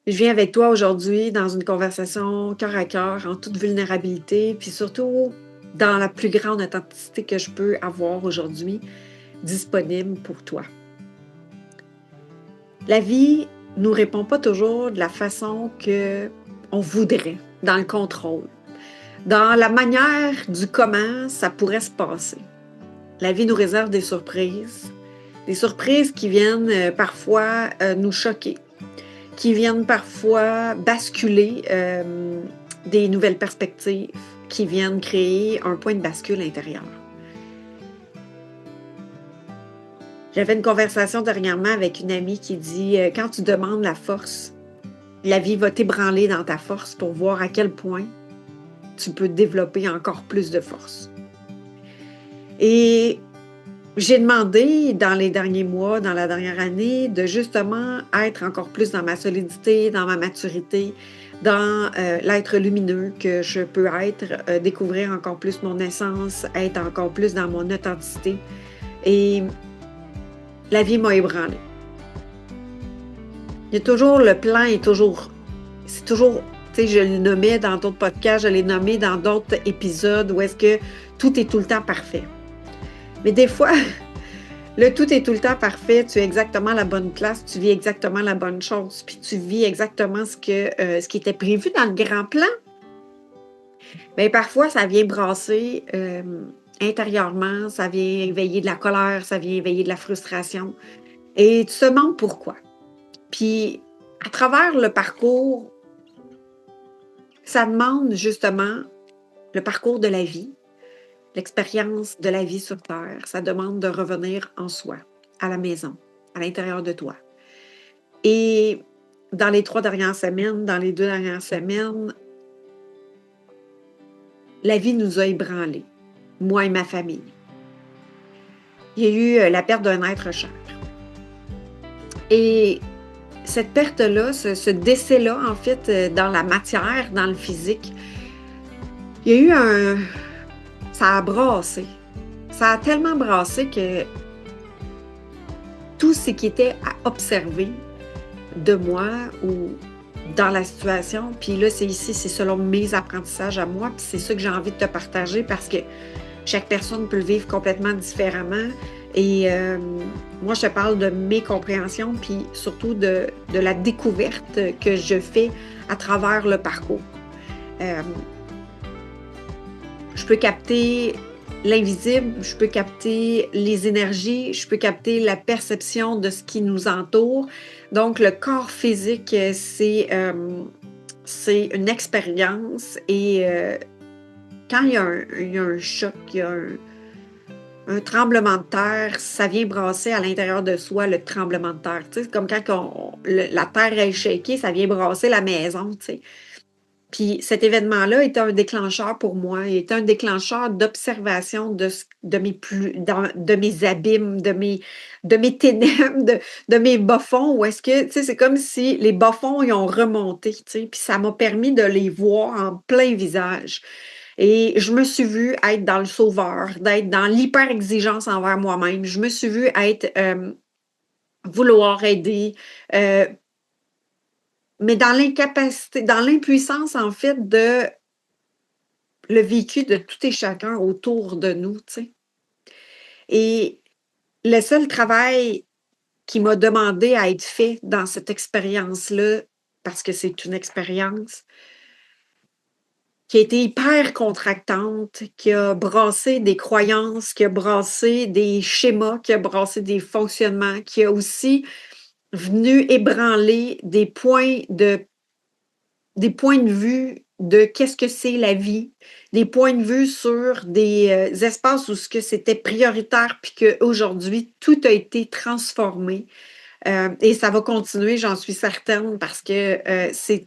Je viens avec toi aujourd'hui dans une conversation cœur à cœur, en toute vulnérabilité, puis surtout dans la plus grande authenticité que je peux avoir aujourd'hui, disponible pour toi. La vie nous répond pas toujours de la façon que on voudrait, dans le contrôle, dans la manière du comment ça pourrait se passer. La vie nous réserve des surprises qui viennent parfois nous choquer, qui viennent parfois basculer des nouvelles perspectives, qui viennent créer un point de bascule intérieur. J'avais une conversation dernièrement avec une amie qui dit quand tu demandes la force, la vie va t'ébranler dans ta force pour voir à quel point tu peux développer encore plus de force. Et j'ai demandé dans les derniers mois, dans la dernière année, de justement être encore plus dans ma solidité, dans ma maturité, dans l'être lumineux que je peux être, découvrir encore plus mon essence, être encore plus dans mon authenticité. Et la vie m'a ébranlée. Il y a toujours le plan est toujours, c'est toujours, tu sais, je le nommais dans d'autres podcasts, je l'ai nommé dans d'autres épisodes où est-ce que tout est tout le temps parfait. Mais des fois, le tout est tout le temps parfait, tu es exactement à la bonne place, tu vis exactement la bonne chose, puis tu vis exactement ce qui était prévu dans le grand plan. Mais parfois, ça vient brasser intérieurement, ça vient éveiller de la colère, ça vient éveiller de la frustration. Et tu te demandes pourquoi. Puis, à travers le parcours, ça demande justement le parcours de la vie, l'expérience de la vie sur Terre. Ça demande de revenir en soi, à la maison, à l'intérieur de toi. Et dans les 3 dernières semaines, dans les 2 dernières semaines, la vie nous a ébranlés, moi et ma famille. Il y a eu la perte d'un être cher. Et cette perte-là, ce décès-là, en fait, dans la matière, dans le physique, il y a eu ça a brassé. Ça a tellement brassé que tout ce qui était à observer de moi ou dans la situation, puis là, c'est selon mes apprentissages à moi, puis c'est ça que j'ai envie de te partager parce que chaque personne peut le vivre complètement différemment. Et moi, je te parle de mes compréhensions, puis surtout de la découverte que je fais à travers le parcours. Euh, je peux capter l'invisible, je peux capter les énergies, je peux capter la perception de ce qui nous entoure. Donc, le corps physique, c'est une expérience et quand il y a un choc, il y a un tremblement de terre, ça vient brasser à l'intérieur de soi le tremblement de terre. Tu sais, c'est comme quand la terre est shakée, ça vient brasser la maison. Tu sais. Puis cet événement-là était un déclencheur pour moi. Il était un déclencheur d'observation de mes abîmes, de mes ténèbres, de mes bas-fonds. Où est-ce que, tu sais, c'est comme si les bas-fonds, ils ont remonté, tu sais, puis ça m'a permis de les voir en plein visage. Et je me suis vue être dans le sauveur, d'être dans l'hyper-exigence envers moi-même. Je me suis vue être, vouloir aider, euh, mais dans l'incapacité, dans l'impuissance, en fait, de le vécu de tout et chacun autour de nous, tu sais. Et le seul travail qui m'a demandé à être fait dans cette expérience-là, parce que c'est une expérience qui a été hyper contractante, qui a brassé des croyances, qui a brassé des schémas, qui a brassé des fonctionnements, qui a aussi venu ébranler des points de vue de qu'est-ce que c'est la vie, des points de vue sur des espaces où ce que c'était prioritaire, puis qu'aujourd'hui, tout a été transformé. Et ça va continuer, j'en suis certaine, parce que c'est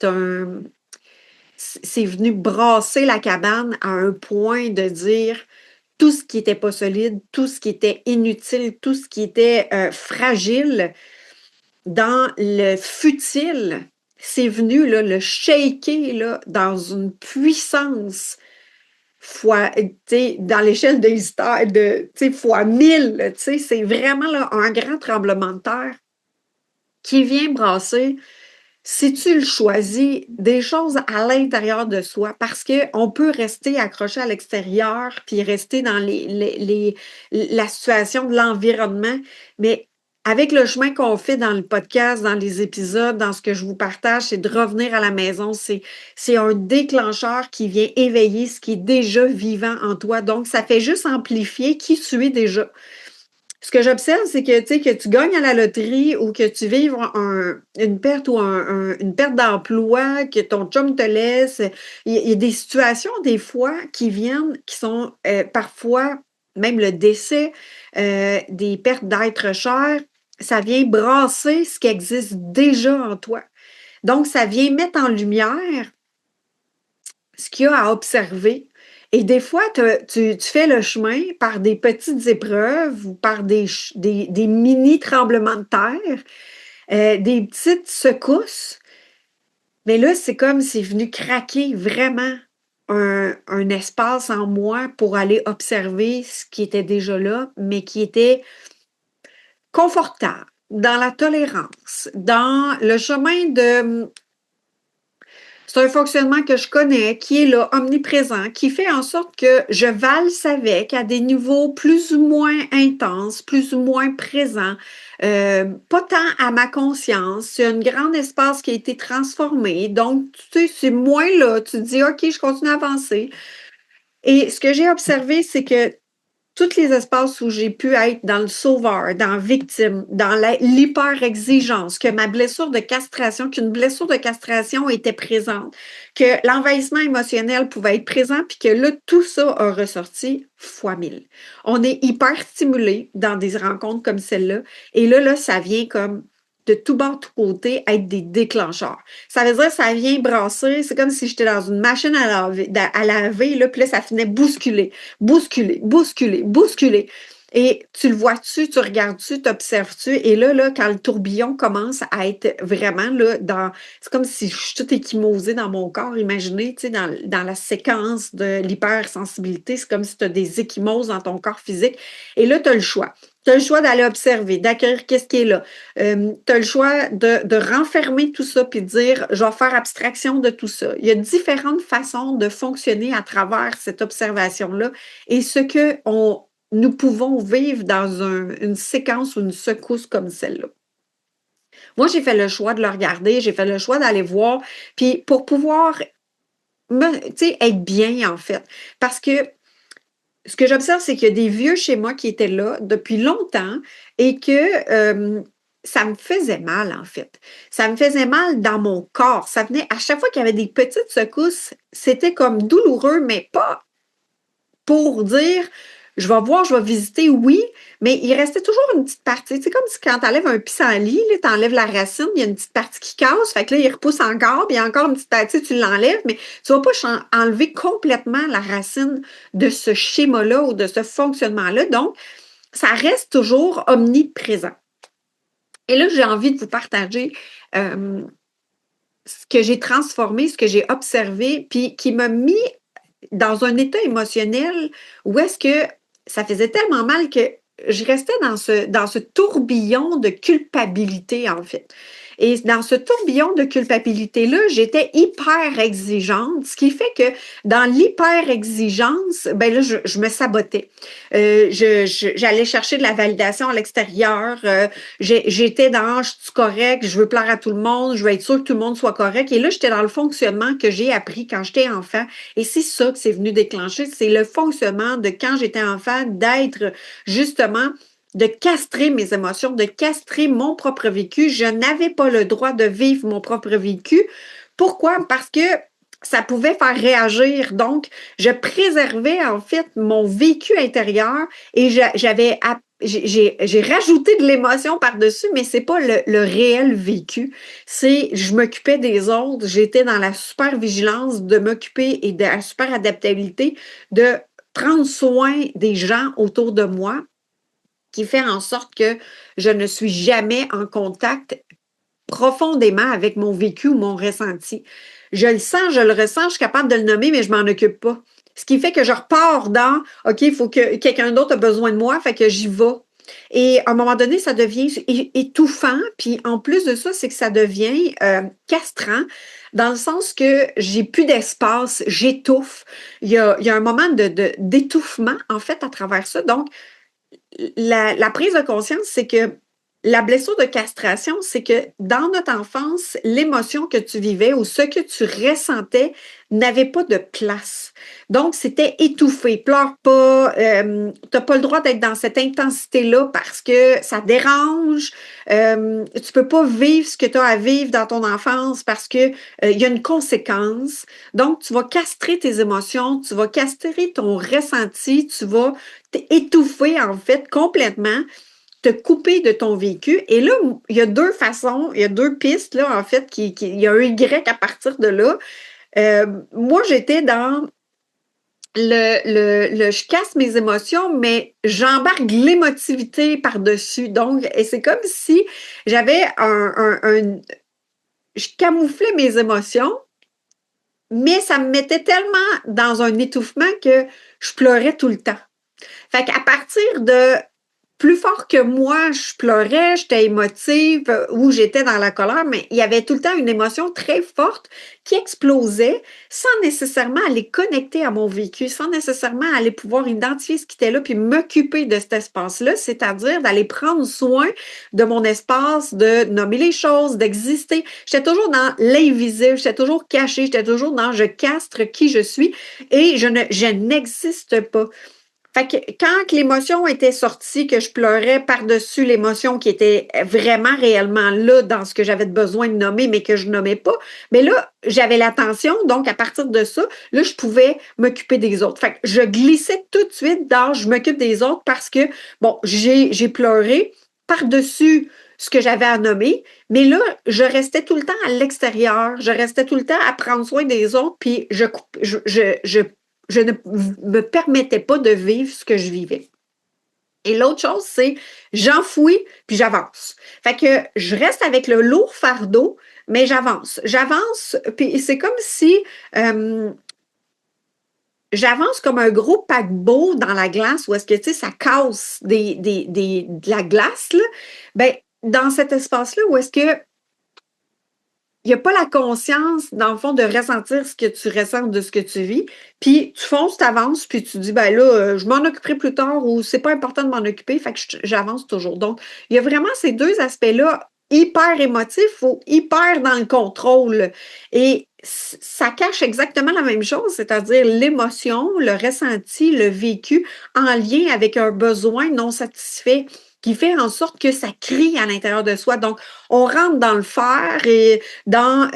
venu brasser la cabane à un point de dire tout ce qui n'était pas solide, tout ce qui était inutile, tout ce qui était fragile dans le futile, c'est venu là, le shaker là, dans une puissance fois, dans l'échelle de l'histoire, fois 1000, c'est vraiment là, un grand tremblement de terre qui vient brasser si tu le choisis, des choses à l'intérieur de soi, parce qu'on peut rester accroché à l'extérieur, puis rester dans la situation de l'environnement, mais avec le chemin qu'on fait dans le podcast, dans les épisodes, dans ce que je vous partage, c'est de revenir à la maison. C'est un déclencheur qui vient éveiller ce qui est déjà vivant en toi. Donc, ça fait juste amplifier qui tu es déjà. Ce que j'observe, c'est que, tu sais, que tu gagnes à la loterie ou que tu vives une perte ou une perte d'emploi, que ton chum te laisse. Il y a des situations, des fois, qui viennent, qui sont parfois même le décès, des pertes d'êtres chers. Ça vient brasser ce qui existe déjà en toi. Donc, ça vient mettre en lumière ce qu'il y a à observer. Et des fois, tu fais le chemin par des petites épreuves ou par des mini tremblements de terre, des petites secousses. Mais là, c'est comme c'est venu craquer vraiment un espace en moi pour aller observer ce qui était déjà là, mais qui était confortable, dans la tolérance, dans le chemin de c'est un fonctionnement que je connais, qui est là, omniprésent, qui fait en sorte que je valse avec à des niveaux plus ou moins intenses, plus ou moins présents, pas tant à ma conscience. C'est un grand espace qui a été transformé. Donc, tu sais, c'est moins là. Tu te dis, OK, je continue à avancer. Et ce que j'ai observé, c'est que tous les espaces où j'ai pu être dans le sauveur, dans la victime, dans l'hyper-exigence, que ma blessure de castration, qu'une blessure de castration était présente, que l'envahissement émotionnel pouvait être présent, puis que là, tout ça a ressorti fois mille. On est hyper stimulé dans des rencontres comme celle-là, et là, ça vient comme de tout bord, de tout côté, être des déclencheurs. Ça veut dire que ça vient brasser, c'est comme si j'étais dans une machine à laver là, puis là, ça finit bousculer, bousculer, bousculer, bousculer. Et tu le vois-tu, tu regardes-tu, t'observes-tu, et là, quand le tourbillon commence à être vraiment là, c'est comme si je suis toute échymosée dans mon corps. Imaginez, tu sais, dans la séquence de l'hypersensibilité, c'est comme si tu as des échymoses dans ton corps physique. Et là, tu as le choix. Tu as le choix d'aller observer, d'accueillir qu'est-ce qui est là. Tu as le choix de renfermer tout ça puis de dire, je vais faire abstraction de tout ça. Il y a différentes façons de fonctionner à travers cette observation-là et ce que nous pouvons vivre dans une séquence ou une secousse comme celle-là. Moi, j'ai fait le choix de le regarder, j'ai fait le choix d'aller voir, puis pour pouvoir être bien, en fait. Parce que ce que j'observe, c'est qu'il y a des vieux schémas qui étaient là depuis longtemps et que ça me faisait mal, en fait. Ça me faisait mal dans mon corps. Ça venait, à chaque fois qu'il y avait des petites secousses, c'était comme douloureux, mais pas pour dire je vais voir, je vais visiter, oui, mais il restait toujours une petite partie. C'est comme si quand tu enlèves un pissenlit, tu enlèves la racine, il y a une petite partie qui casse, fait que là, il repousse encore, puis il y a encore une petite partie, tu l'enlèves, mais tu ne vas pas enlever complètement la racine de ce schéma-là ou de ce fonctionnement-là. Donc, ça reste toujours omniprésent. Et là, j'ai envie de vous partager ce que j'ai transformé, ce que j'ai observé, puis qui m'a mis dans un état émotionnel où est-ce que ça faisait tellement mal que je restais dans ce tourbillon de culpabilité, en fait. Et dans ce tourbillon de culpabilité-là, j'étais hyper exigeante, ce qui fait que dans l'hyper exigence, ben là, je me sabotais. J'allais chercher de la validation à l'extérieur. J'étais dans je suis correct, je veux plaire à tout le monde, je veux être sûre que tout le monde soit correct. Et là, j'étais dans le fonctionnement que j'ai appris quand j'étais enfant. Et c'est ça que c'est venu déclencher, c'est le fonctionnement de quand j'étais enfant, d'être justement de castrer mes émotions, de castrer mon propre vécu. Je n'avais pas le droit de vivre mon propre vécu. Pourquoi? Parce que ça pouvait faire réagir. Donc, je préservais en fait mon vécu intérieur et j'ai rajouté de l'émotion par-dessus, mais c'est pas le réel vécu. Je m'occupais des autres, j'étais dans la super vigilance de m'occuper et de la super adaptabilité de prendre soin des gens autour de moi qui fait en sorte que je ne suis jamais en contact profondément avec mon vécu ou mon ressenti. Je le sens, je le ressens, je suis capable de le nommer, mais je ne m'en occupe pas. Ce qui fait que je repars dans OK, il faut que quelqu'un d'autre a besoin de moi, fait que j'y vais. Et à un moment donné, ça devient étouffant. Puis en plus de ça, c'est que ça devient castrant, dans le sens que j'ai plus d'espace, j'étouffe. Il y a un moment d'étouffement, en fait, à travers ça. Donc, la prise de conscience, c'est que la blessure de castration, c'est que dans notre enfance, l'émotion que tu vivais ou ce que tu ressentais n'avait pas de place. Donc, c'était étouffé. Pleure pas, tu n'as pas le droit d'être dans cette intensité-là parce que ça dérange. Tu ne peux pas vivre ce que tu as à vivre dans ton enfance parce qu'il y a une conséquence. Donc, tu vas castrer tes émotions, tu vas castrer ton ressenti, tu vas t'étouffer en fait complètement, te couper de ton vécu. Et là, il y a deux façons, il y a deux pistes, là, en fait, il y a un Y à partir de là. Moi, j'étais dans je casse mes émotions, mais j'embarque l'émotivité par-dessus. Donc, et c'est comme si j'avais je camouflais mes émotions, mais ça me mettait tellement dans un étouffement que je pleurais tout le temps. Fait qu'à partir de plus fort que moi, je pleurais, j'étais émotive ou j'étais dans la colère, mais il y avait tout le temps une émotion très forte qui explosait sans nécessairement aller connecter à mon vécu, sans nécessairement aller pouvoir identifier ce qui était là puis m'occuper de cet espace-là, c'est-à-dire d'aller prendre soin de mon espace, de nommer les choses, d'exister. J'étais toujours dans l'invisible, j'étais toujours cachée, j'étais toujours dans je castre qui je suis et je n'existe pas. Fait que quand l'émotion était sortie, que je pleurais par-dessus l'émotion qui était vraiment réellement là dans ce que j'avais besoin de nommer, mais que je nommais pas, mais là, j'avais l'attention, donc à partir de ça, là, je pouvais m'occuper des autres. Fait que je glissais tout de suite dans je m'occupe des autres parce que, bon, j'ai pleuré par-dessus ce que j'avais à nommer, mais là, je restais tout le temps à l'extérieur, je restais tout le temps à prendre soin des autres, puis je ne me permettais pas de vivre ce que je vivais. Et l'autre chose, c'est j'enfouis puis j'avance. Fait que je reste avec le lourd fardeau, mais j'avance. J'avance, puis c'est comme si j'avance comme un gros paquebot dans la glace où est-ce que, tu sais, ça casse de la glace, là. Ben, dans cet espace-là, où est-ce que il n'y a pas la conscience, dans le fond, de ressentir ce que tu ressens de ce que tu vis. Puis tu fonces, tu avances, puis tu dis, ben là, je m'en occuperai plus tard ou c'est pas important de m'en occuper, fait que j'avance toujours. Donc, il y a vraiment ces deux aspects-là, hyper émotifs ou hyper dans le contrôle. Et ça cache exactement la même chose, c'est-à-dire l'émotion, le ressenti, le vécu en lien avec un besoin non satisfait qui fait en sorte que ça crie à l'intérieur de soi. Donc, on rentre dans le faire et dans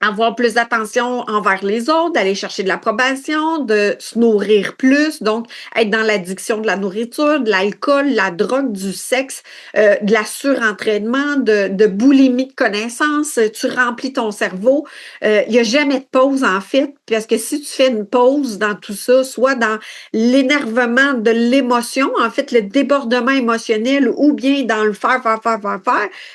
avoir plus d'attention envers les autres, d'aller chercher de l'approbation, de se nourrir plus, donc être dans l'addiction de la nourriture, de l'alcool, la drogue, du sexe, de la surentraînement, de boulimie de connaissances, tu remplis ton cerveau. Il n'y a jamais de pause, en fait, parce que si tu fais une pause dans tout ça, soit dans l'énervement de l'émotion, en fait, le débordement émotionnel, ou bien dans le faire,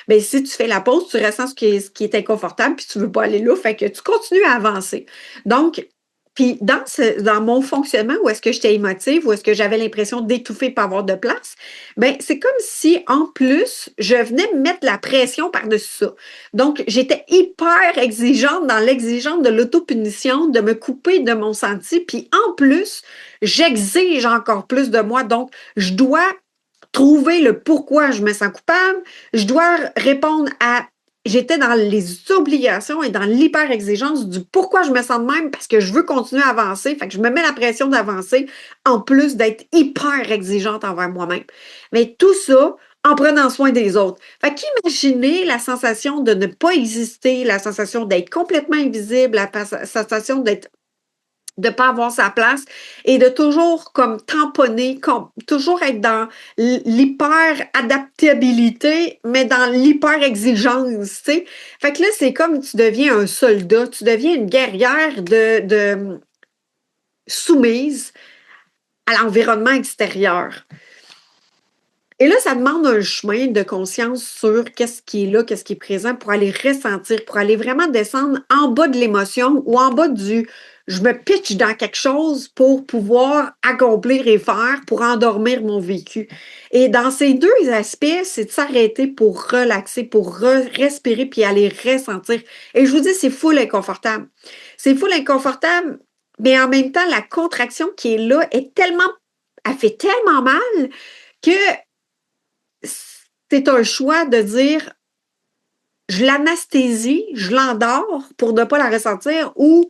bien, si tu fais la pause, tu ressens ce qui est inconfortable, puis tu ne veux pas aller là, fait que tu continues à avancer. Donc, puis dans mon fonctionnement, où est-ce que j'étais émotive, où est-ce que j'avais l'impression d'étouffer pour avoir de place, bien, c'est comme si, en plus, je venais me mettre la pression par-dessus ça. Donc, j'étais hyper exigeante dans l'exigence de l'autopunition, de me couper de mon senti, puis en plus, j'exige encore plus de moi. Donc, je dois trouver le pourquoi je me sens coupable, je dois répondre à j'étais dans les obligations et dans l'hyper-exigence du pourquoi je me sens de même parce que je veux continuer à avancer. Fait que je me mets la pression d'avancer en plus d'être hyper exigeante envers moi-même. Mais tout ça en prenant soin des autres. Fait qu'imaginez la sensation de ne pas exister, la sensation d'être complètement invisible, la sensation d'être de ne pas avoir sa place et de toujours comme tamponner, comme, toujours être dans l'hyper-adaptabilité, mais dans l'hyper-exigence, tu sais. Fait que là, c'est comme tu deviens un soldat, tu deviens une guerrière de soumise à l'environnement extérieur. Et là, ça demande un chemin de conscience sur qu'est-ce qui est là, qu'est-ce qui est présent pour aller ressentir, pour aller vraiment descendre en bas de l'émotion ou en bas du je me pitche dans quelque chose pour pouvoir accomplir et faire, pour endormir mon vécu. Et dans ces deux aspects, c'est de s'arrêter pour relaxer, pour respirer puis aller ressentir. Et je vous dis, c'est full inconfortable. C'est full inconfortable, mais en même temps, la contraction qui est là est tellement, elle fait tellement mal que c'est un choix de dire je l'anesthésie, je l'endors pour ne pas la ressentir ou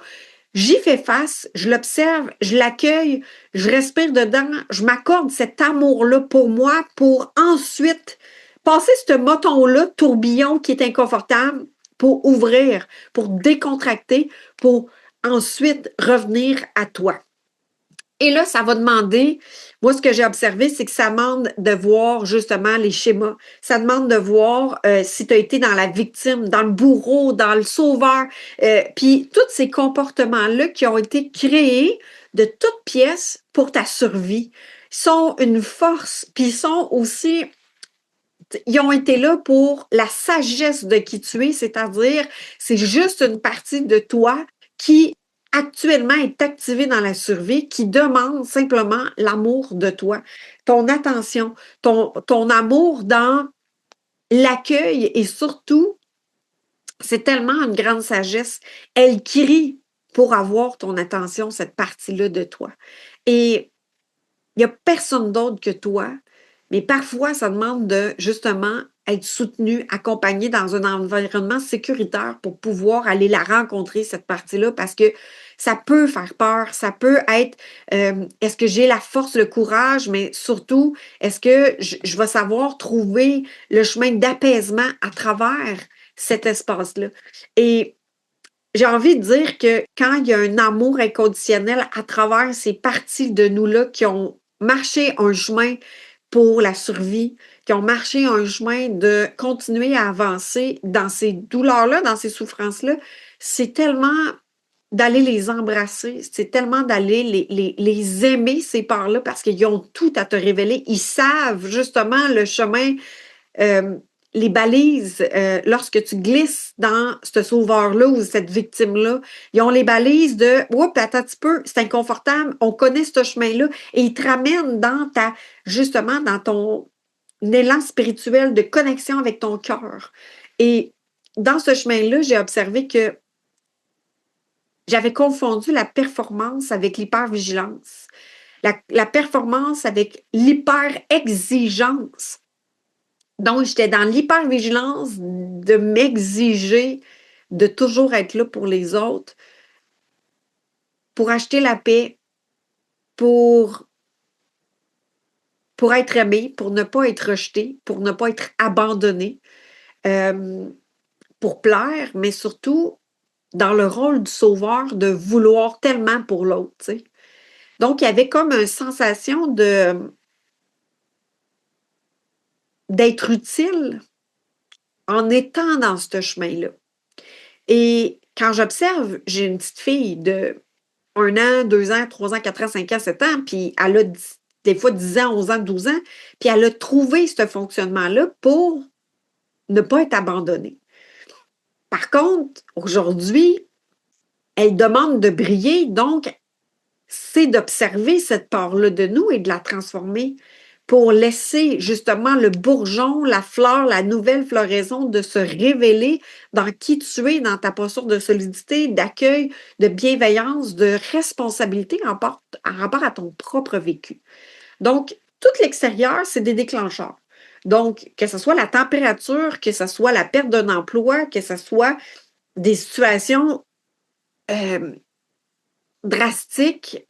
j'y fais face, je l'observe, je l'accueille, je respire dedans, je m'accorde cet amour-là pour moi pour ensuite passer ce moton-là, tourbillon qui est inconfortable, pour ouvrir, pour décontracter, pour ensuite revenir à toi. Et là, ça va demander, moi, ce que j'ai observé, c'est que ça demande de voir justement les schémas. Ça demande de voir si tu as été dans la victime, dans le bourreau, dans le sauveur. Puis tous ces comportements-là qui ont été créés de toutes pièces pour ta survie sont une force, puis ils sont aussi ils ont été là pour la sagesse de qui tu es, c'est-à-dire c'est juste une partie de toi qui actuellement est activée dans la survie, qui demande simplement l'amour de toi, ton attention, ton amour dans l'accueil et surtout, c'est tellement une grande sagesse, elle crie pour avoir ton attention, cette partie-là de toi. Et il n'y a personne d'autre que toi, mais parfois, ça demande de justement être soutenu, accompagné dans un environnement sécuritaire pour pouvoir aller la rencontrer, cette partie-là, parce que ça peut faire peur, ça peut être est-ce que j'ai la force, le courage, mais surtout, est-ce que je vais savoir trouver le chemin d'apaisement à travers cet espace-là? Et j'ai envie de dire que quand il y a un amour inconditionnel à travers ces parties de nous-là qui ont marché un chemin pour la survie, qui ont marché un chemin de continuer à avancer dans ces douleurs-là, dans ces souffrances-là, c'est tellement d'aller les embrasser, c'est tellement d'aller les aimer, ces parts-là, parce qu'ils ont tout à te révéler. Ils savent justement le chemin euh, les balises, lorsque tu glisses dans ce sauveur-là ou cette victime-là, ils ont les balises de oups, attends un petit peu, c'est inconfortable, on connaît ce chemin-là, et ils te ramènent dans justement, dans ton élan spirituel de connexion avec ton cœur. Et dans ce chemin-là, j'ai observé que j'avais confondu la performance avec l'hypervigilance, la performance avec l'hyper-exigence. Donc, j'étais dans l'hypervigilance de m'exiger de toujours être là pour les autres, pour acheter la paix, pour, pour être aimé, pour ne pas être rejeté, pour ne pas être abandonné, euh, pour plaire, mais surtout dans le rôle du sauveur de vouloir tellement pour l'autre, tu sais. Donc, il y avait comme une sensation d'être utile en étant dans ce chemin-là. Et quand j'observe, j'ai une petite fille de 1 an, 2 ans, 3 ans, 4 ans, 5 ans, 7 ans, puis elle a des fois 10 ans, 11 ans, 12 ans, puis elle a trouvé ce fonctionnement-là pour ne pas être abandonnée. Par contre, aujourd'hui, elle demande de briller, donc c'est d'observer cette part-là de nous et de la transformer pour laisser justement le bourgeon, la fleur, la nouvelle floraison de se révéler dans qui tu es, dans ta posture de solidité, d'accueil, de bienveillance, de responsabilité en rapport à ton propre vécu. Donc, tout l'extérieur, c'est des déclencheurs. Donc, que ce soit la température, que ce soit la perte d'un emploi, que ce soit des situations euh, drastiques,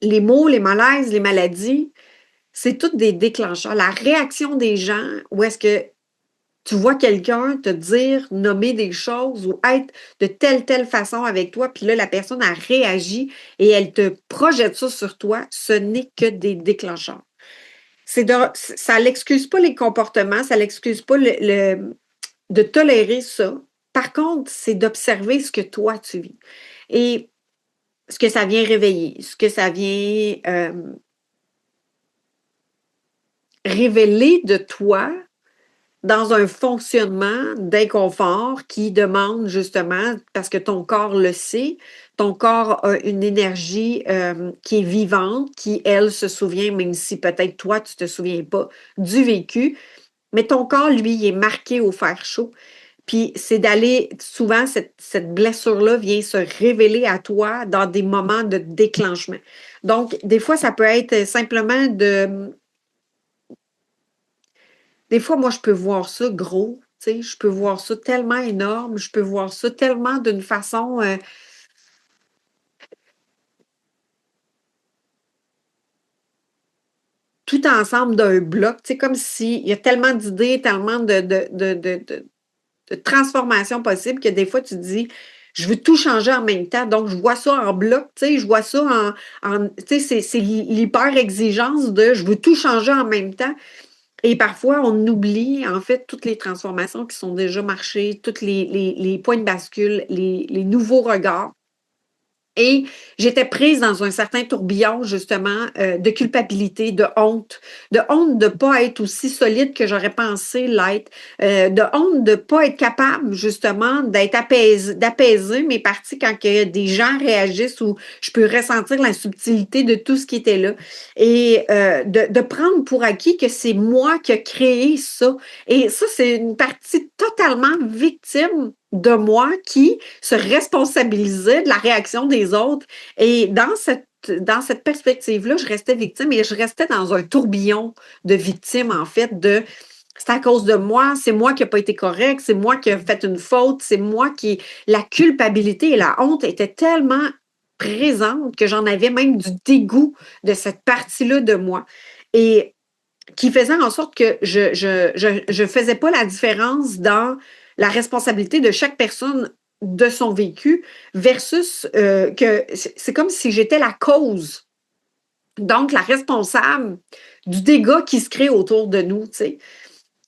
les maux, les malaises, les maladies, c'est toutes des déclencheurs. La réaction des gens, où est-ce que tu vois quelqu'un te dire, nommer des choses ou être de telle façon avec toi, puis là, la personne a réagi et elle te projette ça sur toi, ce n'est que des déclencheurs. Ça n'excuse pas les comportements, ça n'excuse pas de tolérer ça. Par contre, c'est d'observer ce que toi, tu vis. Et ce que ça vient réveiller, ce que ça vient révéler de toi dans un fonctionnement d'inconfort qui demande justement, parce que ton corps le sait, ton corps a une énergie qui est vivante, qui, elle, se souvient, même si peut-être toi, tu ne te souviens pas du vécu, mais ton corps, lui, il est marqué au fer chaud. Puis c'est d'aller, souvent, cette blessure-là vient se révéler à toi dans des moments de déclenchement. Donc, des fois, ça peut être simplement de... Des fois, moi, je peux voir ça gros, tu sais, je peux voir ça tellement énorme, je peux voir ça tellement d'une façon tout ensemble d'un bloc, tu sais, comme s'il y a tellement d'idées, tellement de transformations possibles que des fois, tu te dis, je veux tout changer en même temps. Donc, je vois ça en bloc, tu sais, je vois ça tu sais, c'est l'hyper-exigence de je veux tout changer en même temps. Et parfois, on oublie, en fait, toutes les transformations qui sont déjà marchées, tous les points de bascule, les nouveaux regards. Et j'étais prise dans un certain tourbillon, justement, de culpabilité, de honte de ne pas être aussi solide que j'aurais pensé l'être, de honte de ne pas être capable, justement, d'apaiser mes parties quand que des gens réagissent ou je peux ressentir la subtilité de tout ce qui était là. Et de prendre pour acquis que c'est moi qui ai créé ça. Et ça, c'est une partie totalement victime de moi qui se responsabilisait de la réaction des autres. Et dans cette perspective-là, je restais victime et je restais dans un tourbillon de victimes, en fait, de c'est à cause de moi, c'est moi qui n'ai pas été correct, c'est moi qui ai fait une faute, c'est moi qui. La culpabilité et la honte étaient tellement présentes que j'en avais même du dégoût de cette partie-là de moi. Et qui faisait en sorte que je faisais pas la différence dans la responsabilité de chaque personne de son vécu versus que c'est comme si j'étais la cause, donc la responsable du dégât qui se crée autour de nous, tu sais.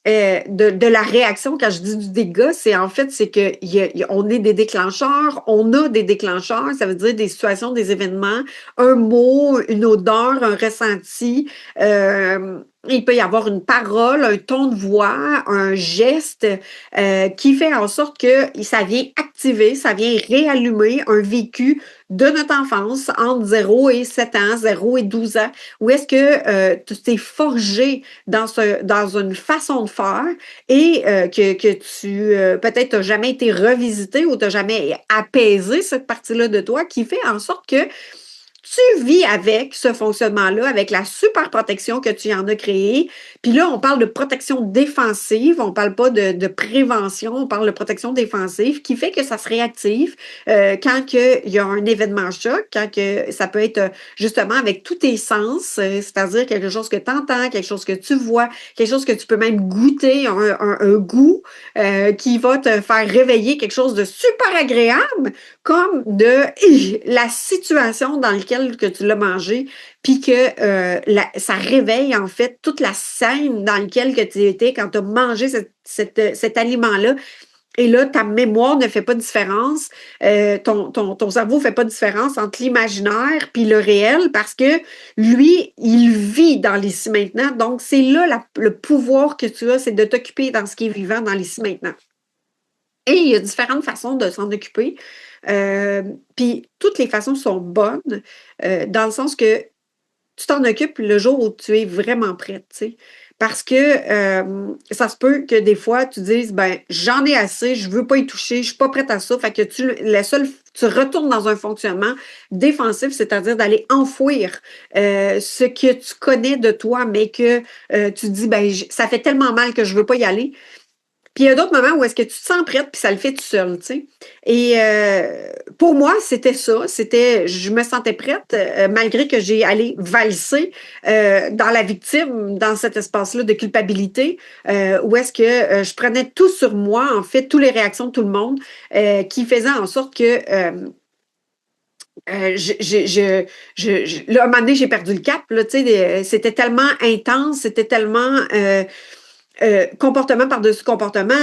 De la réaction, quand je dis du dégât, c'est en fait, c'est qu'on est des déclencheurs, on a des déclencheurs, ça veut dire des situations, des événements, un mot, une odeur, un ressenti. Il peut y avoir une parole, un ton de voix, un geste qui fait en sorte que ça vient activer, ça vient réallumer un vécu de notre enfance entre 0 et 7 ans, 0 et 12 ans, où est-ce que tu t'es forgé dans une façon de faire et que tu peut-être n'as jamais été revisité ou tu n'as jamais apaisé cette partie-là de toi qui fait en sorte que tu vis avec ce fonctionnement-là, avec la super protection que tu en as créée. Puis là, on parle de protection défensive, on ne parle pas de prévention, on parle de protection défensive qui fait que ça se réactive quand il y a un événement choc, quand que, ça peut être justement avec tous tes sens, c'est-à-dire quelque chose que tu entends, quelque chose que tu vois, quelque chose que tu peux même goûter, un goût qui va te faire réveiller quelque chose de super agréable, comme de la situation dans laquelle que tu l'as mangé, puis que ça réveille en fait toute la scène dans laquelle que tu étais quand tu as mangé cet aliment-là. Et là, ta mémoire ne fait pas de différence, ton cerveau ne fait pas de différence entre l'imaginaire puis le réel parce que lui, il vit dans l'ici maintenant. Donc, c'est là le pouvoir que tu as, c'est de t'occuper dans ce qui est vivant dans l'ici maintenant. Et il y a différentes façons de s'en occuper. Puis toutes les façons sont bonnes, dans le sens que tu t'en occupes le jour où tu es vraiment prête, tu sais. Parce que ça se peut que des fois, tu dises, ben, j'en ai assez, je ne veux pas y toucher, je ne suis pas prête à ça. Fait que tu retournes dans un fonctionnement défensif, c'est-à-dire d'aller enfouir ce que tu connais de toi, mais que tu dis, ben, ça fait tellement mal que je ne veux pas y aller. Puis il y a d'autres moments où est-ce que tu te sens prête, puis ça le fait tout seul, tu sais. Et pour moi, c'était ça. Je me sentais prête, malgré que j'ai allé valser dans la victime, dans cet espace-là de culpabilité, où est-ce que je prenais tout sur moi, en fait, toutes les réactions de tout le monde, qui faisaient en sorte que là, un moment donné, j'ai perdu le cap, là, tu sais, c'était tellement intense, c'était tellement comportement par-dessus comportement,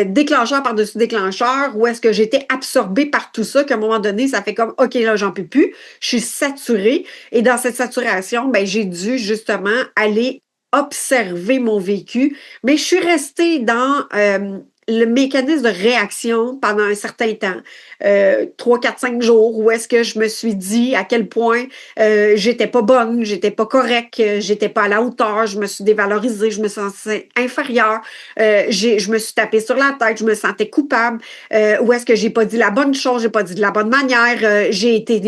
déclencheur par-dessus déclencheur, où est-ce que j'étais absorbée par tout ça, qu'à un moment donné, ça fait comme, OK, là, j'en peux plus, je suis saturée. Et dans cette saturation, ben, j'ai dû justement aller observé mon vécu, mais je suis restée dans le mécanisme de réaction pendant un certain temps, 3, 4, 5 jours, où est-ce que je me suis dit à quel point j'étais pas bonne, j'étais pas correcte, j'étais pas à la hauteur, je me suis dévalorisée, je me sentais inférieure, je me suis tapée sur la tête, je me sentais coupable, où est-ce que j'ai pas dit la bonne chose, j'ai pas dit de la bonne manière, j'ai été...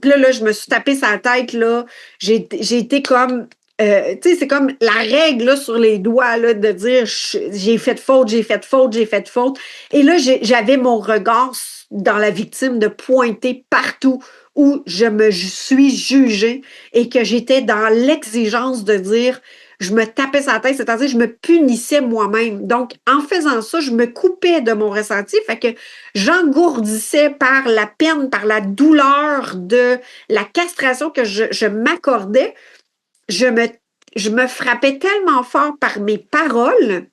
puis là, je me suis tapée sur la tête, là, j'ai été comme... tu sais, c'est comme la règle là, sur les doigts là, de dire j'ai fait faute, j'ai fait faute, j'ai fait faute. Et là, j'avais mon regard dans la victime de pointer partout où je me suis jugée et que j'étais dans l'exigence de dire je me tapais sa tête, c'est-à-dire je me punissais moi-même. Donc, en faisant ça, je me coupais de mon ressenti, fait que j'engourdissais par la peine, par la douleur de la castration que je m'accordais je me, je me frappais tellement fort par mes paroles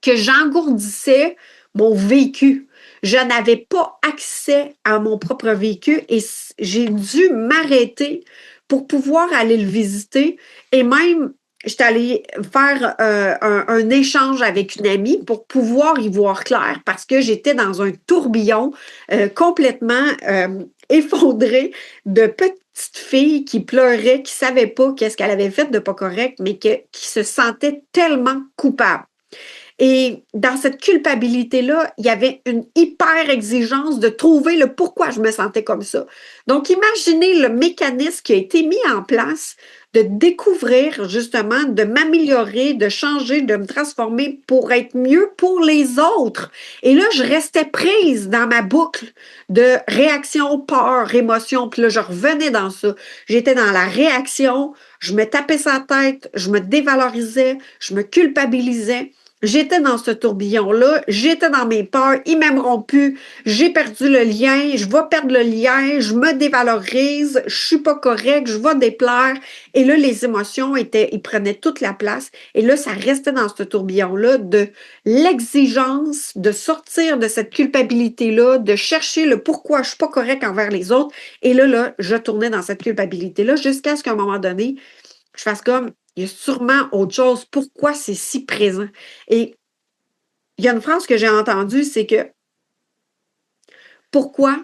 que j'engourdissais mon vécu. Je n'avais pas accès à mon propre vécu et j'ai dû m'arrêter pour pouvoir aller le visiter et même j'étais allée faire un échange avec une amie pour pouvoir y voir clair parce que j'étais dans un tourbillon complètement effondré de petites filles qui pleuraient, qui ne savaient pas qu'est-ce qu'elle avait fait de pas correct, mais qui se sentaient tellement coupables. Et dans cette culpabilité-là, il y avait une hyper exigence de trouver le pourquoi je me sentais comme ça. Donc, imaginez le mécanisme qui a été mis en place de découvrir justement, de m'améliorer, de changer, de me transformer pour être mieux pour les autres. Et là, je restais prise dans ma boucle de réaction, peur, émotion. Puis là, je revenais dans ça. J'étais dans la réaction, je me tapais sa tête, je me dévalorisais, je me culpabilisais. J'étais dans ce tourbillon-là, j'étais dans mes peurs, ils m'aimeront plus, j'ai perdu le lien, je vais perdre le lien, je me dévalorise, je suis pas correcte, je vais déplaire. Et là, les émotions ils prenaient toute la place. Et là, ça restait dans ce tourbillon-là de l'exigence de sortir de cette culpabilité-là, de chercher le pourquoi je suis pas correcte envers les autres. Et là, je tournais dans cette culpabilité-là jusqu'à ce qu'à un moment donné, je fasse comme il y a sûrement autre chose. Pourquoi c'est si présent? Et il y a une phrase que j'ai entendue, c'est que pourquoi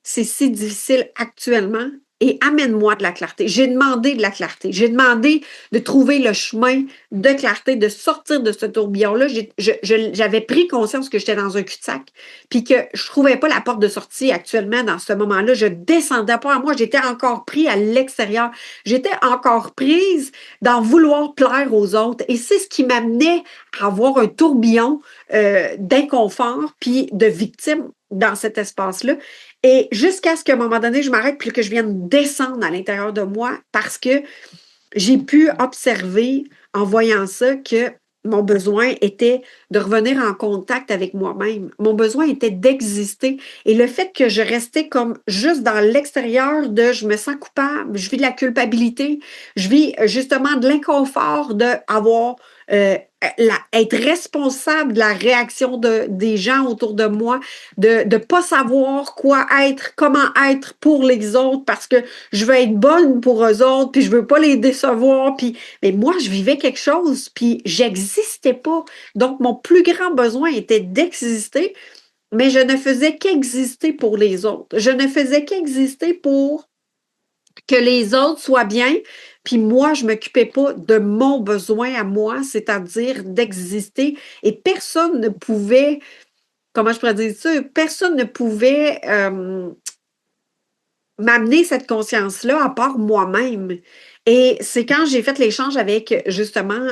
c'est si difficile actuellement et amène-moi de la clarté. J'ai demandé de la clarté. J'ai demandé de trouver le chemin de clarté, de sortir de ce tourbillon-là. J'avais pris conscience que j'étais dans un cul-de-sac puis que je ne trouvais pas la porte de sortie actuellement dans ce moment-là. Je descendais pas à moi. J'étais encore pris à l'extérieur. J'étais encore prise d'en vouloir plaire aux autres. Et c'est ce qui m'amenait à avoir un tourbillon d'inconfort puis de victime dans cet espace-là. Et jusqu'à ce qu'à un moment donné, je m'arrête puis que je vienne descendre à l'intérieur de moi parce que j'ai pu observer en voyant ça que mon besoin était de revenir en contact avec moi-même. Mon besoin était d'exister. Et le fait que je restais comme juste dans l'extérieur de je me sens coupable, je vis de la culpabilité, je vis justement de l'inconfort d'avoir être responsable de la réaction des gens autour de moi, de ne pas savoir quoi être, comment être pour les autres parce que je veux être bonne pour eux autres, puis je veux pas les décevoir, puis mais moi, je vivais quelque chose, puis j'existais pas. Donc, mon plus grand besoin était d'exister, mais je ne faisais qu'exister pour les autres. Je ne faisais qu'exister pour que les autres soient bien, puis moi, je ne m'occupais pas de mon besoin à moi, c'est-à-dire d'exister, et personne ne pouvait, comment je pourrais dire ça, personne ne pouvait m'amener cette conscience-là à part moi-même. Et c'est quand j'ai fait l'échange avec, justement,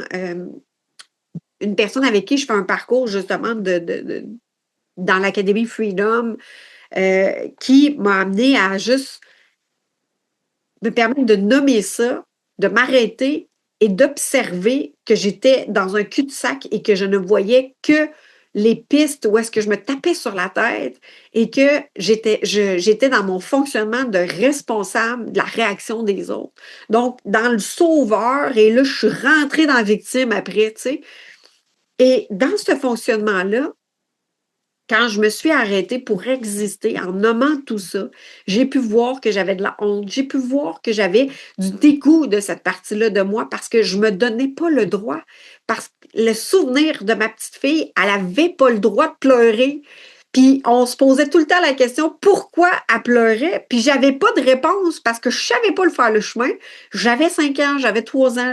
une personne avec qui je fais un parcours, justement, dans l'Académie Freedom, qui m'a amené à juste me permettre de nommer ça, de m'arrêter et d'observer que j'étais dans un cul-de-sac et que je ne voyais que les pistes où est-ce que je me tapais sur la tête et que j'étais dans mon fonctionnement de responsable de la réaction des autres. Donc, dans le sauveur, et là, je suis rentrée dans la victime après, tu sais. Et dans ce fonctionnement-là, quand je me suis arrêtée pour exister en nommant tout ça, j'ai pu voir que j'avais de la honte, j'ai pu voir que j'avais du dégoût de cette partie-là de moi parce que je me donnais pas le droit. Parce que le souvenir de ma petite fille, elle avait pas le droit de pleurer. Puis on se posait tout le temps la question pourquoi elle pleurait, puis j'avais pas de réponse parce que je savais pas le faire le chemin. J'avais 5 ans, j'avais 3 ans,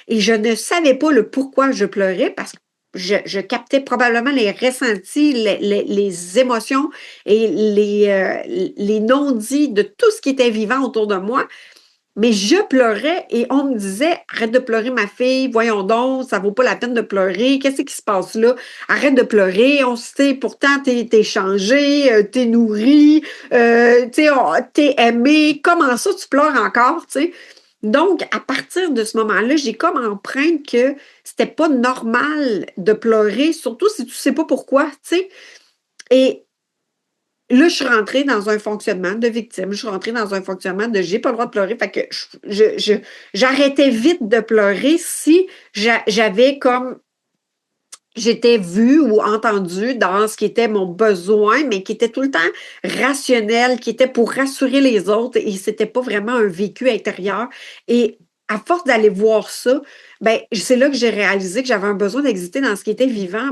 et je ne savais pas le pourquoi je pleurais parce que je captais probablement les ressentis, les émotions et les non-dits de tout ce qui était vivant autour de moi. Mais je pleurais et on me disait arrête de pleurer, ma fille, voyons donc, ça vaut pas la peine de pleurer. Qu'est-ce qui se passe là? Arrête de pleurer, on sait, pourtant, t'es changé, t'es nourri, t'es aimé. Comment ça, tu pleures encore, tu sais? Donc, à partir de ce moment-là, j'ai comme empreinte que c'était pas normal de pleurer, surtout si tu sais pas pourquoi, tu sais. Et là, je suis rentrée dans un fonctionnement de victime. Je suis rentrée dans un fonctionnement de j'ai pas le droit de pleurer. Fait que j'arrêtais vite de pleurer si j'avais comme j'étais vue ou entendue dans ce qui était mon besoin, mais qui était tout le temps rationnel, qui était pour rassurer les autres et c'était pas vraiment un vécu intérieur. Et à force d'aller voir ça, ben, c'est là que j'ai réalisé que j'avais un besoin d'exister dans ce qui était vivant,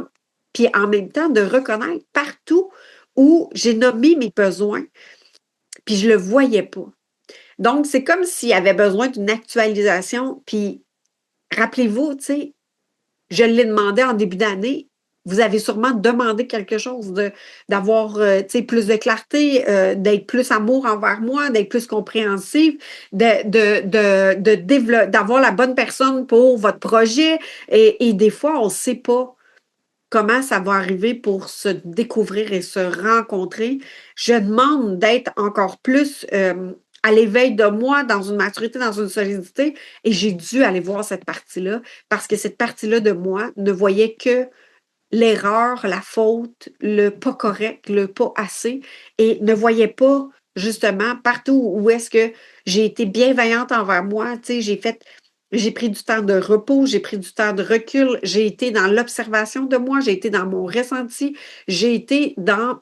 puis en même temps de reconnaître partout où j'ai nommé mes besoins, puis je le voyais pas. Donc, c'est comme s'il y avait besoin d'une actualisation, puis rappelez-vous, tu sais, je l'ai demandé en début d'année. Vous avez sûrement demandé quelque chose, d'avoir plus de clarté, d'être plus amour envers moi, d'être plus compréhensive, d'avoir la bonne personne pour votre projet. Et des fois, on ne sait pas comment ça va arriver pour se découvrir et se rencontrer. Je demande d'être encore plus à l'éveil de moi, dans une maturité, dans une solidité, et j'ai dû aller voir cette partie-là parce que cette partie-là de moi ne voyait que l'erreur, la faute, le pas correct, le pas assez, et ne voyait pas justement partout où est-ce que j'ai été bienveillante envers moi, tu sais, j'ai pris du temps de repos, j'ai pris du temps de recul, j'ai été dans l'observation de moi, j'ai été dans mon ressenti, j'ai été dans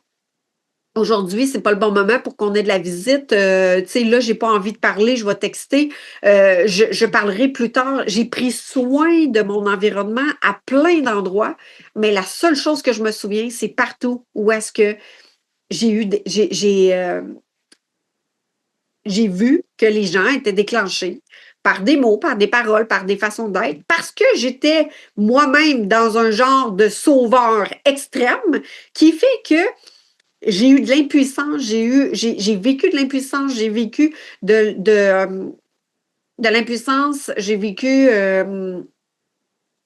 aujourd'hui, c'est pas le bon moment pour qu'on ait de la visite. Tu sais, là, j'ai pas envie de parler, je vais texter. Je parlerai plus tard. J'ai pris soin de mon environnement à plein d'endroits, mais la seule chose que je me souviens, c'est partout où est-ce que j'ai vu que les gens étaient déclenchés par des mots, par des paroles, par des façons d'être, parce que j'étais moi-même dans un genre de sauveur extrême qui fait que j'ai eu de l'impuissance, j'ai vécu de l'impuissance, j'ai vécu de l'impuissance, j'ai vécu de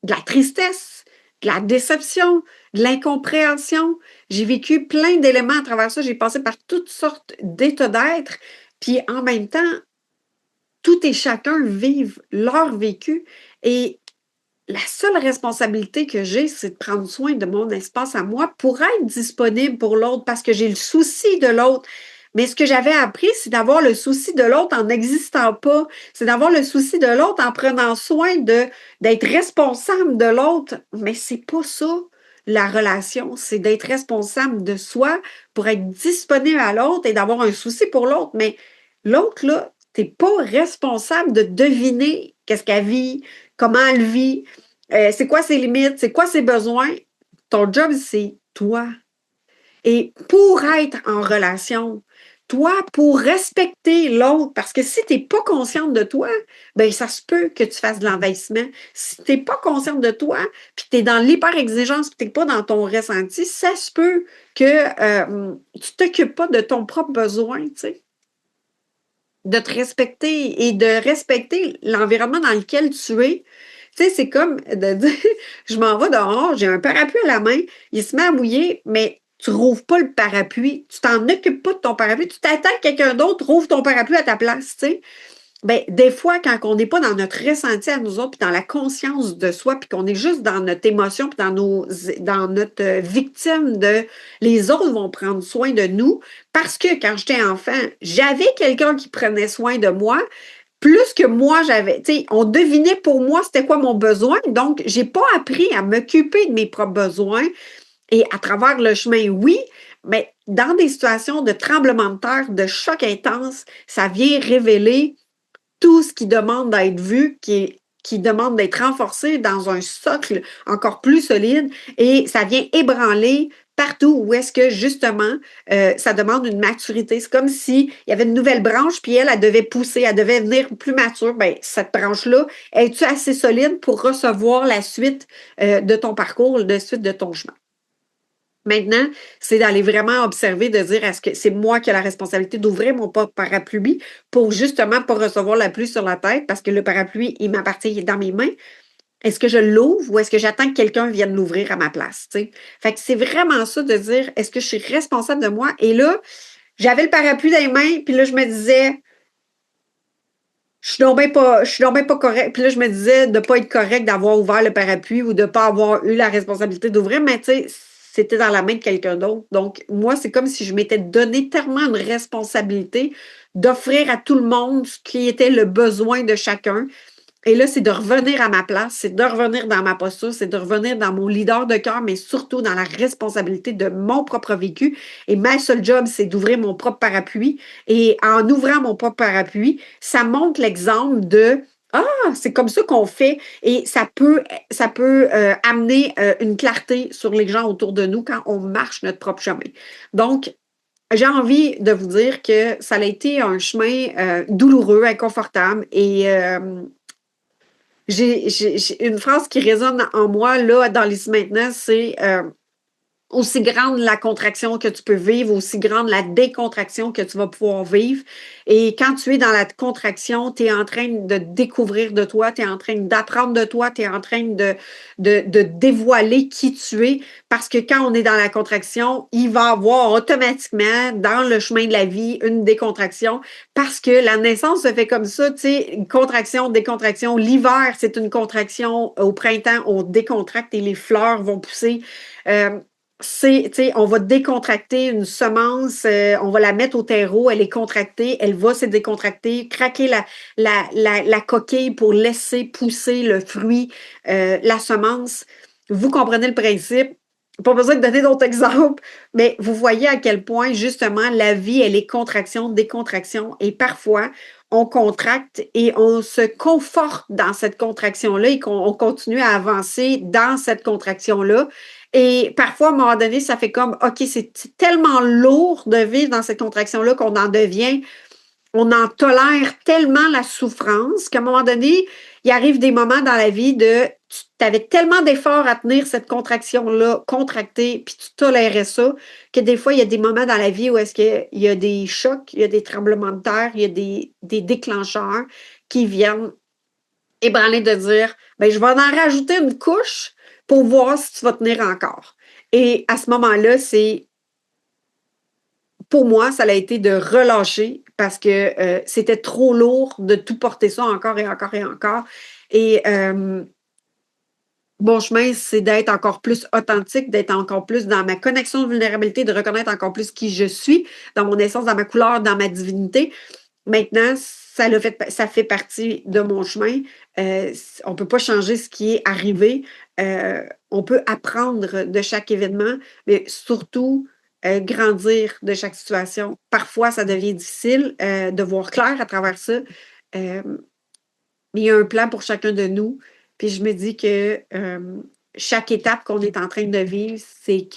la tristesse, de la déception, de l'incompréhension. J'ai vécu plein d'éléments à travers ça. J'ai passé par toutes sortes d'états d'être. Puis en même temps, tout et chacun vivent leur vécu. Et la seule responsabilité que j'ai, c'est de prendre soin de mon espace à moi pour être disponible pour l'autre parce que j'ai le souci de l'autre. Mais ce que j'avais appris, c'est d'avoir le souci de l'autre en n'existant pas. C'est d'avoir le souci de l'autre en prenant soin d'être responsable de l'autre. Mais c'est pas ça, la relation. C'est d'être responsable de soi pour être disponible à l'autre et d'avoir un souci pour l'autre. Mais l'autre, là, t'es pas responsable de deviner qu'est-ce qu'elle vit, comment elle vit, c'est quoi ses limites, c'est quoi ses besoins. Ton job, c'est toi. Et pour être en relation, toi, pour respecter l'autre, parce que si tu n'es pas consciente de toi, ben ça se peut que tu fasses de l'envahissement. Si tu n'es pas consciente de toi, puis tu es dans l'hyper-exigence, puis tu n'es pas dans ton ressenti, ça se peut que tu ne t'occupes pas de ton propre besoin, tu sais, de te respecter et de respecter l'environnement dans lequel tu es. Tu sais, c'est comme de dire, je m'en vais dehors, j'ai un parapluie à la main, il se met à mouiller, mais tu rouvres pas le parapluie, tu t'en occupes pas de ton parapluie, tu t'attends que quelqu'un d'autre rouvre ton parapluie à ta place, tu sais. Ben, des fois, quand on n'est pas dans notre ressenti à nous autres, puis dans la conscience de soi, puis qu'on est juste dans notre émotion, puis dans notre victime de les autres vont prendre soin de nous, parce que quand j'étais enfant, j'avais quelqu'un qui prenait soin de moi, plus que moi j'avais, tu sais, on devinait pour moi c'était quoi mon besoin, donc j'ai pas appris à m'occuper de mes propres besoins Et à travers le chemin, oui, mais dans des situations de tremblement de terre, de choc intense, ça vient révéler tout ce qui demande d'être vu, qui demande d'être renforcé dans un socle encore plus solide et ça vient ébranler partout où est-ce que justement ça demande une maturité. C'est comme s'il y avait une nouvelle branche, puis elle devait pousser, elle devait devenir plus mature. Bien, cette branche-là, es-tu assez solide pour recevoir la suite de ton parcours, la suite de ton chemin? Maintenant, c'est d'aller vraiment observer, de dire est-ce que c'est moi qui ai la responsabilité d'ouvrir mon parapluie pour justement pas recevoir la pluie sur la tête parce que le parapluie, il m'appartient, il est dans mes mains. Est-ce que je l'ouvre ou est-ce que j'attends que quelqu'un vienne l'ouvrir à ma place? T'sais? Fait que c'est vraiment ça de dire est-ce que je suis responsable de moi? Et là, j'avais le parapluie dans les mains, puis là, je me disais je suis donc bien pas correct. Puis là, je me disais de ne pas être correct d'avoir ouvert le parapluie ou de ne pas avoir eu la responsabilité d'ouvrir, mais tu sais, c'était dans la main de quelqu'un d'autre. Donc, moi, c'est comme si je m'étais donné tellement une responsabilité d'offrir à tout le monde ce qui était le besoin de chacun. Et là, c'est de revenir à ma place, c'est de revenir dans ma posture, c'est de revenir dans mon leader de cœur, mais surtout dans la responsabilité de mon propre vécu. Et ma seule job, c'est d'ouvrir mon propre parapluie. Et en ouvrant mon propre parapluie, ça montre l'exemple de ah, c'est comme ça qu'on fait et ça peut amener une clarté sur les gens autour de nous quand on marche notre propre chemin. Donc, j'ai envie de vous dire que ça a été un chemin douloureux, inconfortable et j'ai une phrase qui résonne en moi, là, dans l'ici maintenant, c'est aussi grande la contraction que tu peux vivre, aussi grande la décontraction que tu vas pouvoir vivre. Et quand tu es dans la contraction, tu es en train de découvrir de toi, tu es en train d'apprendre de toi, tu es en train de dévoiler qui tu es. Parce que quand on est dans la contraction, il va y avoir automatiquement dans le chemin de la vie une décontraction parce que la naissance se fait comme ça, tu sais, contraction, décontraction. L'hiver, c'est une contraction. Au printemps, on décontracte et les fleurs vont pousser. Euh, on va décontracter une semence, on va la mettre au terreau, elle est contractée, elle va se décontracter, craquer la coquille pour laisser pousser le fruit, la semence. Vous comprenez le principe. Pas besoin de donner d'autres exemples, mais vous voyez à quel point, justement, la vie, elle est contraction, décontraction, et parfois, on contracte et on se conforte dans cette contraction-là et qu'on continue à avancer dans cette contraction-là. Et parfois, à un moment donné, ça fait comme, OK, c'est tellement lourd de vivre dans cette contraction-là qu'on en devient, on en tolère tellement la souffrance qu'à un moment donné, il arrive des moments dans la vie de, tu avais tellement d'efforts à tenir cette contraction-là, contractée, puis tu tolérais ça, que des fois, il y a des moments dans la vie où est-ce qu'il y a des chocs, il y a des tremblements de terre, il y a des déclencheurs qui viennent ébranler de dire, ben, je vais en rajouter une couche pour voir si tu vas tenir encore. Et à ce moment-là, c'est, pour moi, ça a été de relâcher parce que c'était trop lourd de tout porter ça encore et encore et encore. Et mon chemin, c'est d'être encore plus authentique, d'être encore plus dans ma connexion de vulnérabilité, de reconnaître encore plus qui je suis, dans mon essence, dans ma couleur, dans ma divinité. Maintenant, ça fait partie de mon chemin. On ne peut pas changer ce qui est arrivé. On peut apprendre de chaque événement, mais surtout grandir de chaque situation. Parfois, ça devient difficile de voir clair à travers ça. Euh, mais il y a un plan pour chacun de nous. Puis je me dis que chaque étape qu'on est en train de vivre, c'est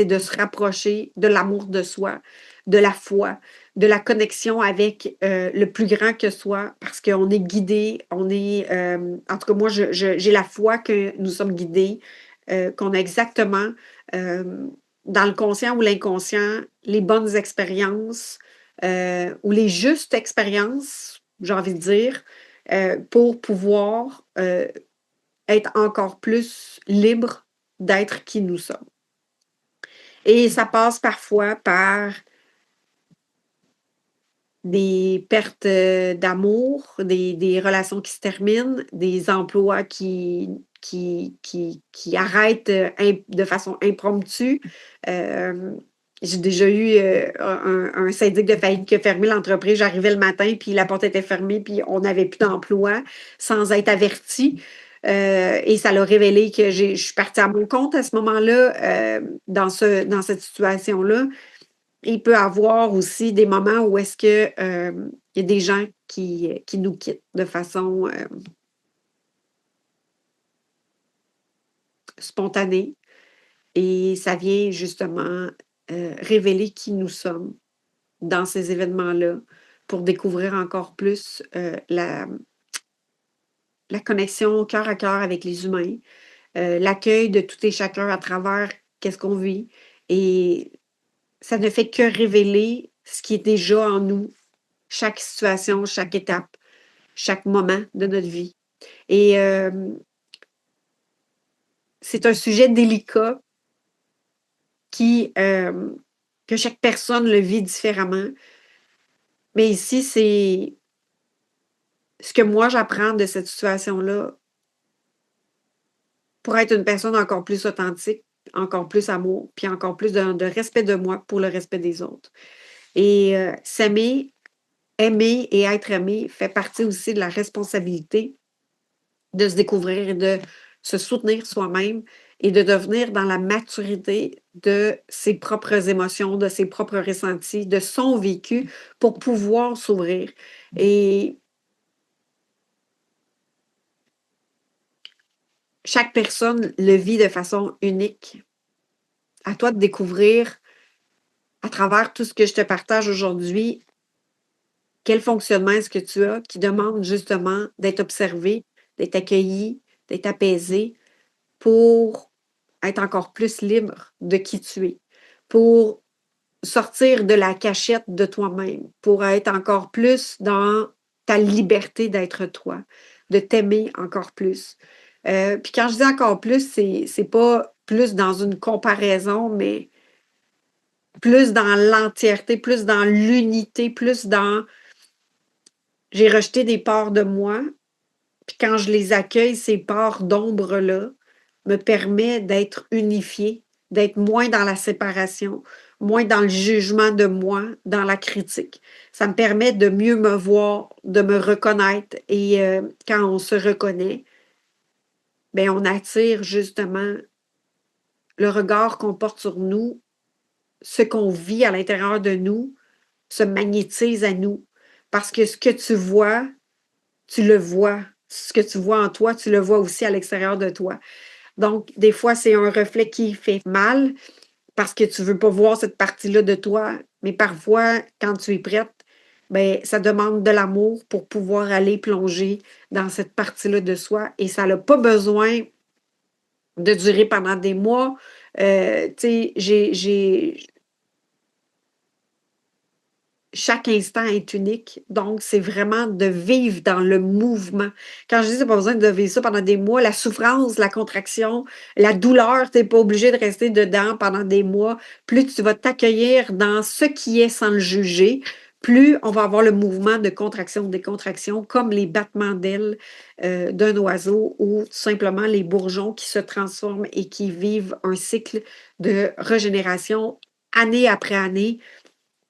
de se rapprocher de l'amour de soi, de la foi, de la connexion avec le plus grand que soi, parce qu'on est guidé, en tout cas moi, j'ai la foi que nous sommes guidés, qu'on a exactement dans le conscient ou l'inconscient les bonnes expériences ou les justes expériences, j'ai envie de dire, pour pouvoir être encore plus libre d'être qui nous sommes. Et ça passe parfois par des pertes d'amour, des relations qui se terminent, des emplois qui arrêtent de façon impromptue. J'ai déjà eu un syndic de faillite qui a fermé l'entreprise. J'arrivais le matin, puis la porte était fermée, puis on n'avait plus d'emploi sans être averti. Et ça l'a révélé que je suis partie à mon compte à ce moment-là, dans cette situation-là. Il peut y avoir aussi des moments où est-ce que il y a des gens qui nous quittent de façon spontanée et ça vient justement révéler qui nous sommes dans ces événements-là pour découvrir encore plus la connexion cœur à cœur avec les humains, l'accueil de tout et chacun à travers qu'est-ce qu'on vit. Et ça ne fait que révéler ce qui est déjà en nous, chaque situation, chaque étape, chaque moment de notre vie. Et c'est un sujet délicat que chaque personne le vit différemment. Mais ici, c'est ce que moi j'apprends de cette situation-là pour être une personne encore plus authentique, encore plus amour, puis encore plus de respect de moi pour le respect des autres. Et s'aimer, aimer et être aimé fait partie aussi de la responsabilité de se découvrir et de se soutenir soi-même et de devenir dans la maturité de ses propres émotions, de ses propres ressentis, de son vécu pour pouvoir s'ouvrir. Et chaque personne le vit de façon unique. À toi de découvrir à travers tout ce que je te partage aujourd'hui, quel fonctionnement est-ce que tu as qui demande justement d'être observé, d'être accueilli, d'être apaisé pour être encore plus libre de qui tu es, pour sortir de la cachette de toi-même, pour être encore plus dans ta liberté d'être toi, de t'aimer encore plus. Puis quand je dis encore plus, c'est pas plus dans une comparaison, mais plus dans l'entièreté, plus dans l'unité, plus dans j'ai rejeté des parts de moi, puis quand je les accueille, ces parts d'ombre-là me permet d'être unifiée, d'être moins dans la séparation, moins dans le jugement de moi, dans la critique. Ça me permet de mieux me voir, de me reconnaître et quand on se reconnaît, bien, on attire justement le regard qu'on porte sur nous, ce qu'on vit à l'intérieur de nous se magnétise à nous. Parce que ce que tu vois, tu le vois. Ce que tu vois en toi, tu le vois aussi à l'extérieur de toi. Donc, des fois, c'est un reflet qui fait mal parce que tu ne veux pas voir cette partie-là de toi. Mais parfois, quand tu es prête, ben, ça demande de l'amour pour pouvoir aller plonger dans cette partie-là de soi. Et ça n'a pas besoin de durer pendant des mois. Tu sais, chaque instant est unique, donc c'est vraiment de vivre dans le mouvement. Quand je dis que tu pas besoin de vivre ça pendant des mois, la souffrance, la contraction, la douleur, tu n'es pas obligé de rester dedans pendant des mois. Plus tu vas t'accueillir dans ce qui est sans le juger, plus on va avoir le mouvement de contraction, décontraction, comme les battements d'ailes d'un oiseau ou tout simplement les bourgeons qui se transforment et qui vivent un cycle de régénération année après année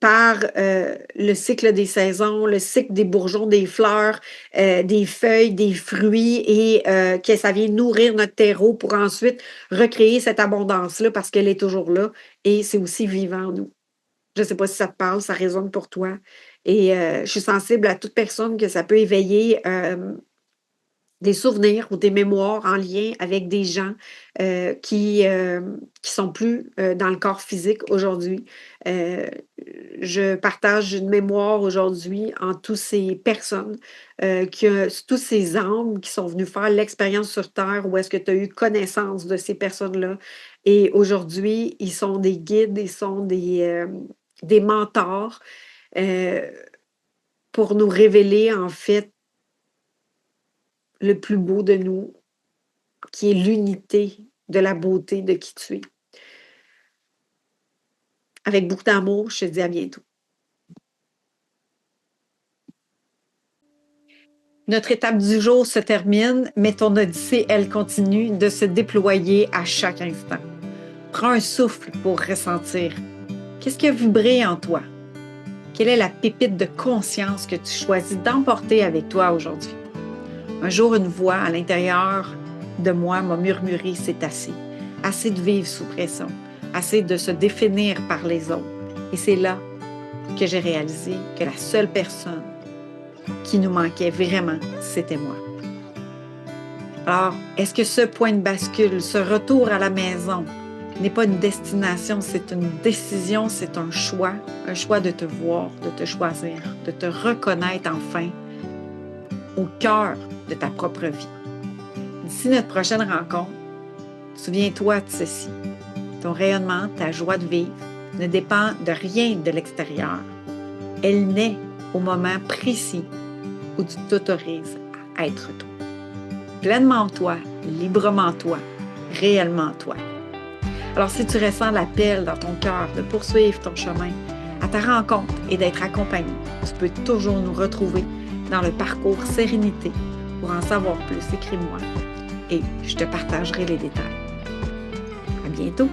par le cycle des saisons, le cycle des bourgeons, des fleurs, des feuilles, des fruits et que ça vient nourrir notre terreau pour ensuite recréer cette abondance-là parce qu'elle est toujours là et c'est aussi vivant en nous. Je ne sais pas si ça te parle, ça résonne pour toi. Et je suis sensible à toute personne que ça peut éveiller des souvenirs ou des mémoires en lien avec des gens qui sont plus dans le corps physique aujourd'hui. Euh, je partage une mémoire aujourd'hui en toutes ces personnes, tous ces âmes qui sont venues faire l'expérience sur Terre où est-ce que tu as eu connaissance de ces personnes-là. Et aujourd'hui, ils sont des guides, ils sont des mentors euh, pour nous révéler en fait le plus beau de nous, qui est l'unité de la beauté de qui tu es. Avec beaucoup d'amour, je te dis à bientôt. Notre étape du jour se termine, mais ton odyssée, elle continue de se déployer à chaque instant. Prends un souffle pour ressentir. Qu'est-ce qui a vibré en toi? Quelle est la pépite de conscience que tu choisis d'emporter avec toi aujourd'hui? Un jour, une voix à l'intérieur de moi m'a murmuré « c'est assez ». Assez de vivre sous pression, assez de se définir par les autres. Et c'est là que j'ai réalisé que la seule personne qui nous manquait vraiment, c'était moi. Alors, est-ce que ce point de bascule, ce retour à la maison, n'est pas une destination, c'est une décision, c'est un choix de te voir, de te choisir, de te reconnaître enfin au cœur de ta propre vie. D'ici notre prochaine rencontre, souviens-toi de ceci. Ton rayonnement, ta joie de vivre ne dépend de rien de l'extérieur. Elle naît au moment précis où tu t'autorises à être toi. Pleinement toi, librement toi, réellement toi. Alors si tu ressens l'appel dans ton cœur de poursuivre ton chemin à ta rencontre et d'être accompagné, tu peux toujours nous retrouver dans le parcours Sérénité. Pour en savoir plus, écris-moi et je te partagerai les détails. À bientôt!